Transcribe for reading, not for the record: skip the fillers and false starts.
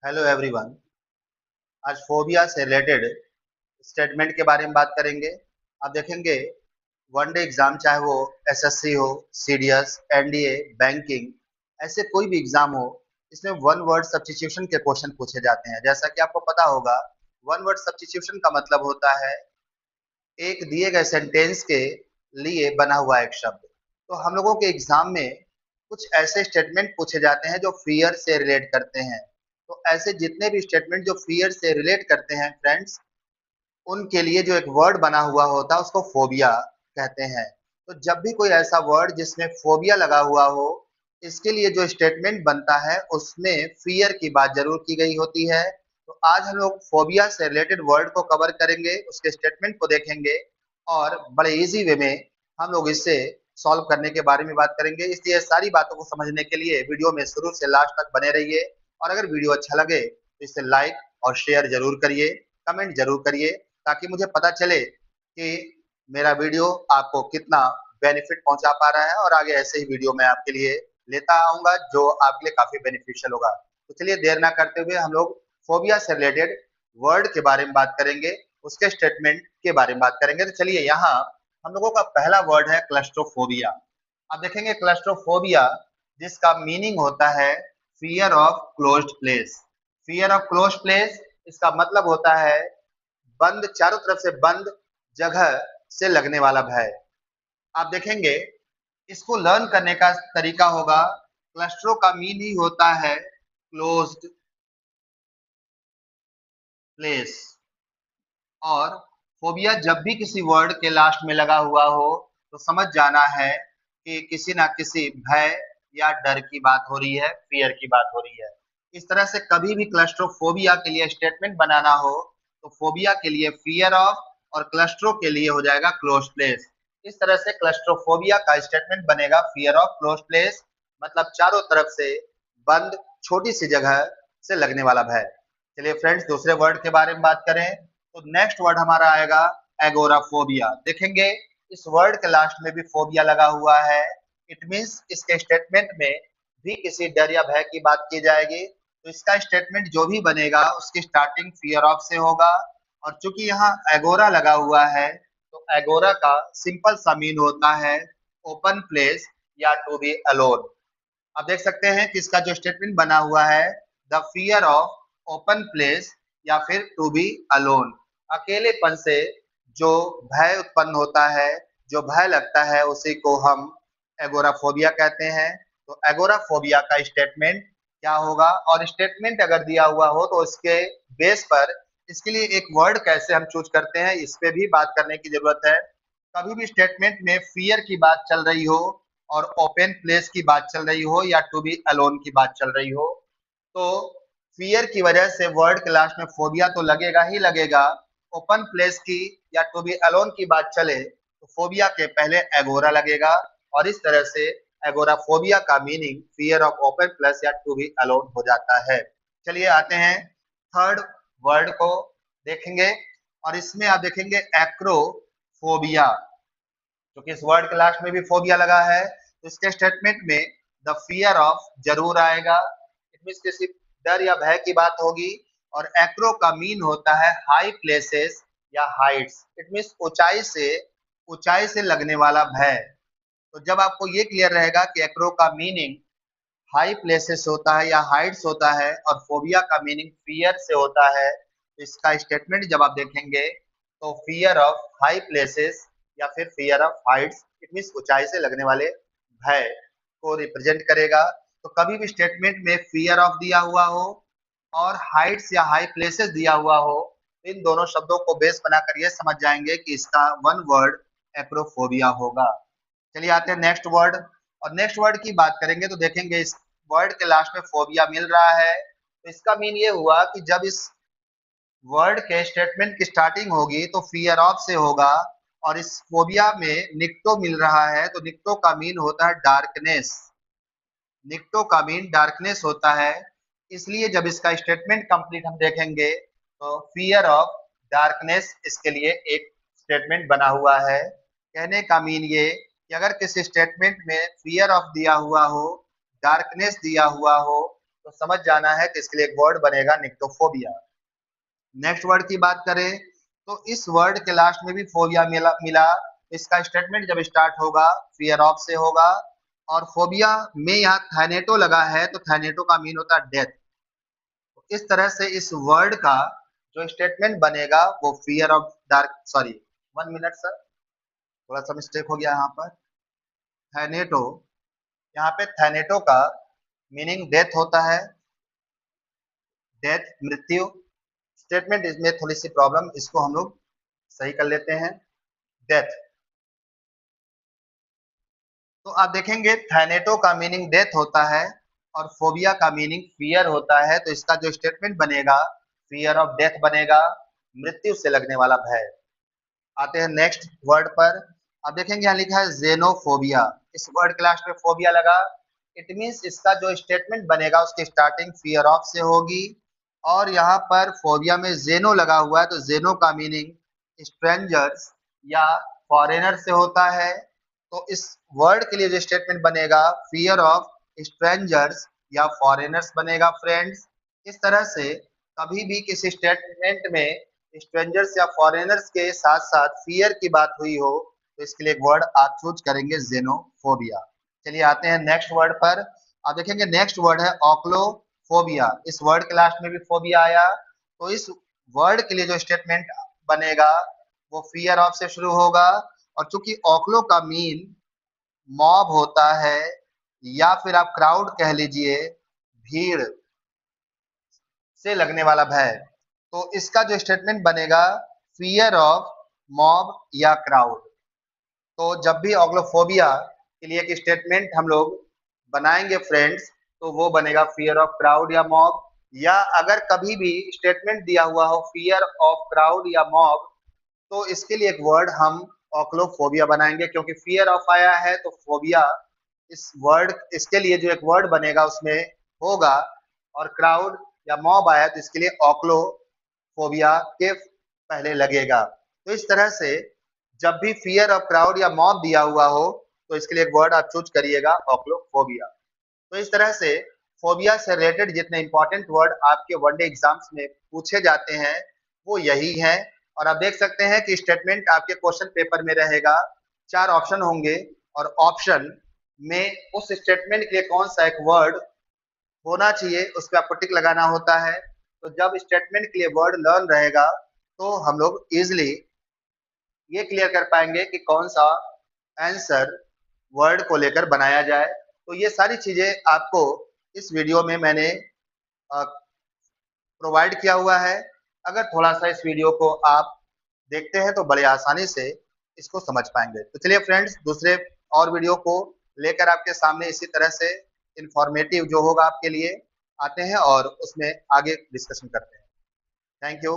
Hello everyone. आज phobia से related statement के बारे में बात करेंगे। आप देखेंगे वन डे एग्जाम, चाहे वो एसएससी हो, सीडीएस, एनडीए, बैंकिंग, ऐसे कोई भी एग्जाम हो, इसमें वन वर्ड सब्स्टिट्यूशन के क्वेश्चन पूछे जाते हैं। जैसा कि आपको पता होगा, वन वर्ड सब्स्टिट्यूशन का मतलब होता है एक दिए गए सेंटेंस के लिए बना हुआ एक शब्द। तो हम लोगों के एग्जाम में कुछ ऐसे स्टेटमेंट पूछे जाते हैं जो फियर से रिलेट करते हैं। तो ऐसे जितने भी स्टेटमेंट जो फियर से रिलेट करते हैं फ्रेंड्स, उनके लिए जो एक वर्ड बना हुआ होता है उसको फोबिया कहते हैं। तो जब भी कोई ऐसा वर्ड जिसमें फोबिया लगा हुआ हो, इसके लिए जो स्टेटमेंट बनता है उसमें फियर की बात जरूर की गई होती है। तो आज हम लोग फोबिया से रिलेटेड वर्ड को कवर करेंगे, उसके स्टेटमेंट को देखेंगे और बड़े इजी वे में हम लोग इससे सॉल्व करने के बारे में बात करेंगे। इसलिए सारी बातों को समझने के लिए वीडियो में शुरू से लास्ट तक बने रहिए। और अगर वीडियो अच्छा लगे तो इसे लाइक और शेयर जरूर करिए, कमेंट जरूर करिए, ताकि मुझे पता चले कि मेरा वीडियो आपको कितना बेनिफिट पहुंचा पा रहा है और आगे ऐसे ही वीडियो मैं आपके लिए लेता आऊंगा जो आपके लिए काफी बेनिफिशियल होगा। तो चलिए देर ना करते हुए हम लोग फोबिया से रिलेटेड वर्ड के बारे में बात करेंगे, उसके स्टेटमेंट के बारे में बात करेंगे। तो चलिए यहाँ हम लोगों का पहला वर्ड है क्लस्ट्रोफोबिया। आप देखेंगे क्लस्ट्रोफोबिया जिसका मीनिंग होता है fear of closed place. Fear of closed place, इसका मतलब होता है बंद, चारों तरफ से बंद जगह से लगने वाला भय। आप देखेंगे इसको लर्न करने का तरीका होगा, क्लस्ट्रो का मीन ही होता है क्लोज्ड प्लेस। और फोबिया जब भी किसी वर्ड के लास्ट में लगा हुआ हो तो समझ जाना है कि किसी ना किसी भय या डर की बात हो रही है, फियर की बात हो रही है। इस तरह से कभी भी क्लस्ट्रोफोबिया के लिए स्टेटमेंट बनाना हो तो फोबिया के लिए फियर ऑफ और क्लस्ट्रो के लिए हो जाएगा क्लोज प्लेस। इस तरह से क्लस्ट्रोफोबिया का स्टेटमेंट बनेगा फियर ऑफ क्लोज प्लेस, मतलब चारों तरफ से बंद छोटी सी जगह से लगने वाला भय। चलिए फ्रेंड्स दूसरे वर्ड के बारे में बात करें तो नेक्स्ट वर्ड हमारा आएगा एगोराफोबिया। देखेंगे इस वर्ड के लास्ट में भी फोबिया लगा हुआ है। इट मींस इसके स्टेटमेंट में भी किसी डर या भय की बात की जाएगी। तो इसका स्टेटमेंट जो भी बनेगा उसकी स्टार्टिंग फियर ऑफ से होगा। और चूंकि यहाँ एगोरा लगा हुआ है तो एगोरा का सिंपल सा मीन होता है ओपन प्लेस या टू बी अलोन। आप देख सकते हैं कि इसका जो स्टेटमेंट बना हुआ है the fear of open place या फिर टू बी अलोन, अकेलेपन से जो भय उत्पन्न होता है, जो भय लगता है, उसी को हम एगोराफोबिया कहते हैं। तो एगोराफोबिया का स्टेटमेंट क्या होगा, और स्टेटमेंट अगर दिया हुआ हो तो इसके बेस पर इसके लिए एक वर्ड कैसे हम चूज करते हैं इस पे भी बात करने की जरूरत है। कभी भी स्टेटमेंट में फियर की बात चल रही हो और ओपन प्लेस की बात चल रही हो या टू बी अलोन की बात चल रही हो, तो फियर की वजह से वर्ड के लास्ट में फोबिया तो लगेगा ही लगेगा। ओपन प्लेस की या टू बी अलोन की बात चले तो फोबिया के पहले एगोरा लगेगा। और इस तरह से एगोराफोबिया का meaning fear of open place या टू बी अलोन हो जाता है। चलिए आते हैं थर्ड वर्ड को देखेंगे, और इसमें आप देखेंगे एक्रोफोबिया। क्योंकि इस वर्ड के लास्ट में भी फोबिया लगा है तो इसके स्टेटमेंट में द फियर ऑफ जरूर आएगा। इट मीन किसी डर या भय की बात होगी। और एक्रो का मीन होता है हाई प्लेसेस या हाइट्स। इट मीन ऊंचाई से लगने वाला भय। तो जब आपको ये क्लियर रहेगा कि एक्रो का मीनिंग हाई प्लेसेस होता है या हाइट्स होता है और फोबिया का मीनिंग फियर से होता है, तो इसका स्टेटमेंट जब आप देखेंगे तो फियर ऑफ हाई प्लेसेस या फिर fear of Heights, it mean ऊंचाई से लगने वाले भय को रिप्रेजेंट करेगा। तो कभी भी स्टेटमेंट में फियर ऑफ दिया हुआ हो और हाइट्स या हाई प्लेसेस दिया हुआ हो, तो इन दोनों शब्दों को बेस बनाकर ये समझ जाएंगे कि इसका वन वर्ड एक्रोफोबिया होगा। चलिए आते हैं नेक्स्ट वर्ड, और नेक्स्ट वर्ड की बात करेंगे तो देखेंगे इस वर्ड के लास्ट में फोबिया मिल रहा है। तो इसका मीन ये हुआ कि जब इस वर्ड के स्टेटमेंट की स्टार्टिंग होगी तो फियर ऑफ से होगा। और इस फोबिया में निक्टो मिल रहा है तो निक्टो का मीन होता है डार्कनेस। निक्टो का मीन डार्कनेस होता है। इसलिए जब इसका स्टेटमेंट कंप्लीट हम देखेंगे तो फियर ऑफ डार्कनेस इसके लिए एक स्टेटमेंट बना हुआ है। कहने का मीन ये कि अगर किसी स्टेटमेंट में फियर ऑफ दिया हुआ हो, डार्कनेस दिया हुआ हो, तो समझ जाना है कि इसके लिए एक वर्ड बनेगा निक्टोफोबिया। नेक्स्ट वर्ड की बात करें तो इस वर्ड के लास्ट में भी फोबिया मिला मिला। इसका स्टेटमेंट जब स्टार्ट होगा फियर ऑफ से होगा, और फोबिया में यहाँ थैनेटो लगा है तो थैनेटो का मीन होता है डेथ। इस तरह से इस वर्ड का जो स्टेटमेंट बनेगा वो fear of dark, sorry 1 minute sir, थोड़ा सा मिस्टेक हो गया यहाँ पर। थैनेटो, यहाँ पे थैनेटो का मीनिंग डेथ होता है, डेथ मृत्यु। स्टेटमेंट इसमें थोड़ी सी प्रॉब्लम, इसको हम लोग सही कर लेते हैं, डेथ। तो आप देखेंगे थैनेटो का मीनिंग डेथ होता है और फोबिया का मीनिंग फियर होता है, तो इसका जो स्टेटमेंट बनेगा फियर ऑफ डेथ बनेगा, मृत्यु से लगने वाला भय। आते हैं नेक्स्ट वर्ड पर। आप देखेंगे यहाँ लिखा है जेनोफोबिया, इस वर्ड के लास्ट में फोबिया लगा, इट मींस इसका जो स्टेटमेंट बनेगा उसकी स्टार्टिंग फियर ऑफ से होगी, और यहाँ पर फोबिया में जेनो लगा हुआ है तो जेनो का मीनिंग स्ट्रेंजर्स या फॉरेनर से होता है। तो इस वर्ड के लिए जो स्टेटमेंट बनेगा फियर ऑफ स्ट्रेंजर्स या फॉरेनर्स बनेगा फ्रेंड्स। इस तरह से कभी भी किसी स्टेटमेंट में स्ट्रेंजर्स या फॉरेनर्स के साथ साथ फियर की बात हुई हो तो इसके लिए एक वर्ड आप चूज करेंगे जेनोफोबिया। चलिए आते हैं नेक्स्ट वर्ड पर। आप देखेंगे नेक्स्ट वर्ड है ऑक्लोफोबिया, इस वर्ड के लास्ट में भी फोबिया आया, तो इस वर्ड के लिए जो स्टेटमेंट बनेगा वो फियर ऑफ से शुरू होगा, और चूंकि ऑक्लो का मीन मॉब होता है या फिर आप क्राउड कह लीजिए, भीड़ से लगने वाला भय, तो इसका जो स्टेटमेंट बनेगा फियर ऑफ मॉब या क्राउड। तो जब भी ऑग्लोफोबिया के लिए एक स्टेटमेंट हम लोग बनाएंगे फ्रेंड्स तो वो बनेगा फियर ऑफ क्राउड या मॉब, या अगर कभी भी स्टेटमेंट दिया हुआ हो फियर ऑफ क्राउड या मॉब तो इसके लिए एक वर्ड हम ऑक्लोफोबिया बनाएंगे, क्योंकि फियर ऑफ आया है तो फोबिया इस वर्ड, इसके लिए जो एक वर्ड बनेगा उसमें होगा, और क्राउड या मॉब आया तो इसके लिए ऑक्लोफोबिया के पहले लगेगा। तो इस तरह से जब भी फियर ऑफ क्राउड या मॉब दिया हुआ हो तो इसके लिए एक वर्ड आप चूज करिएगा ऑक्लोफोबिया। तो इस तरह से फोबिया से रिलेटेड जितने इंपॉर्टेंट वर्ड आपके वनडे एग्जाम्स में पूछे जाते हैं वो यही है। और आप देख सकते हैं कि स्टेटमेंट आपके क्वेश्चन पेपर में रहेगा, 4 ऑप्शन होंगे और ऑप्शन में उस स्टेटमेंट के लिए कौन सा एक वर्ड होना चाहिए उस पर आपको टिक लगाना होता है। तो जब स्टेटमेंट के लिए वर्ड लर्न रहेगा तो हम लोग इजिली ये क्लियर कर पाएंगे कि कौन सा आंसर वर्ड को लेकर बनाया जाए। तो ये सारी चीजें आपको इस वीडियो में मैंने प्रोवाइड किया हुआ है। अगर थोड़ा सा इस वीडियो को आप देखते हैं तो बड़े आसानी से इसको समझ पाएंगे। तो चलिए फ्रेंड्स, दूसरे और वीडियो को लेकर आपके सामने इसी तरह से इंफॉर्मेटिव जो होगा आपके लिए आते हैं और उसमें आगे डिस्कशन करते हैं। Thank you.